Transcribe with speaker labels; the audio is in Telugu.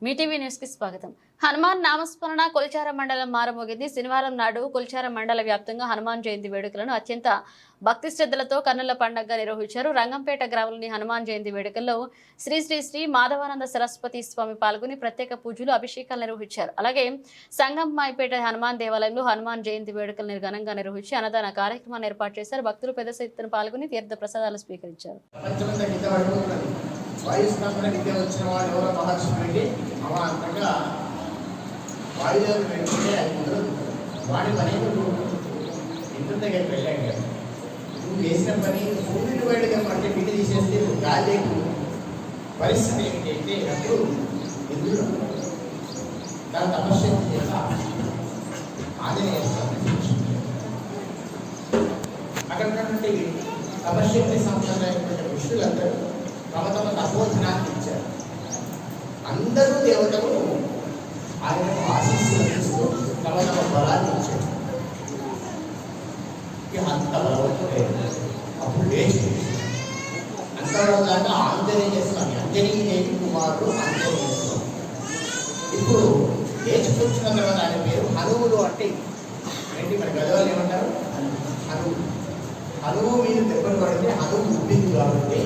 Speaker 1: మీటీవీ న్యూస్ కి స్వాగతం. హనుమాన్ నామస్మరణ కొల్చారం మండలం మారమోగింది. శనివారం నాడు కొల్చారం మండల వ్యాప్తంగా హనుమాన్ జయంతి వేడుకలను అత్యంత భక్తి శ్రద్ధలతో కన్నుల పండుగగా నిర్వహించారు. రంగంపేట గ్రామంలోని హనుమాన్ జయంతి వేడుకల్లో శ్రీ శ్రీ శ్రీ మాధవానంద సరస్వతి స్వామి పాల్గొని ప్రత్యేక పూజలు అభిషేకాలు నిర్వహించారు. అలాగే సంగంమాయిపేట హనుమాన్ దేవాలయంలో హనుమాన్ జయంతి వేడుకలను ఘనంగా నిర్వహించి అన్నదాన కార్యక్రమాన్ని ఏర్పాటు చేశారు. భక్తులు పెద్ద ఎత్తున పాల్గొని తీర్థ ప్రసాదాలు స్వీకరించారు.
Speaker 2: వాయుస్తంభన విద్య వచ్చిన వాడు ఎవరో మహర్షులకి అమాంతంగా వాయుదేవుడు వెంటనే అది కుదరదు. వాడి పని ఇంటి దగ్గరికి వెళ్ళాడు కదా, నువ్వు చేసిన పని సూర్యుడు బయటగా అంటే పిల్లి తీసేస్తే గాలి పరిస్థితి ఏమిటైతే అప్పుడు ఇంద్రుడు దాని తపస్సు చేత ఆంజనేయ అక్కడ ఉన్నటువంటి తపశ్శక్తి సంబంధమైనటువంటి ఋషులందరూ తమ తమ తపోధనాన్ని ఇచ్చారు. అందరూ దేవతలు ఆయనకు ఆశీస్సులు ఇస్తూ తమ తమ బలాన్ని ఇచ్చారు. అంత బలవంతుడే అప్పుడు లేచి అంతవరదాకా ఆంజనేయ స్వామి అంజనీదేవి కుమారుడు ఆంజనేయ స్వామి. ఇప్పుడు లేచి కూర్చున్న తర్వాత ఆయన పేరు హనువులు. అంటే ఏంటి మన గదవాళ్ళు ఏమంటారు? హనువు. హనువు మీద దెబ్బలు పడితే హనువు ఉబ్బింది కాబట్టి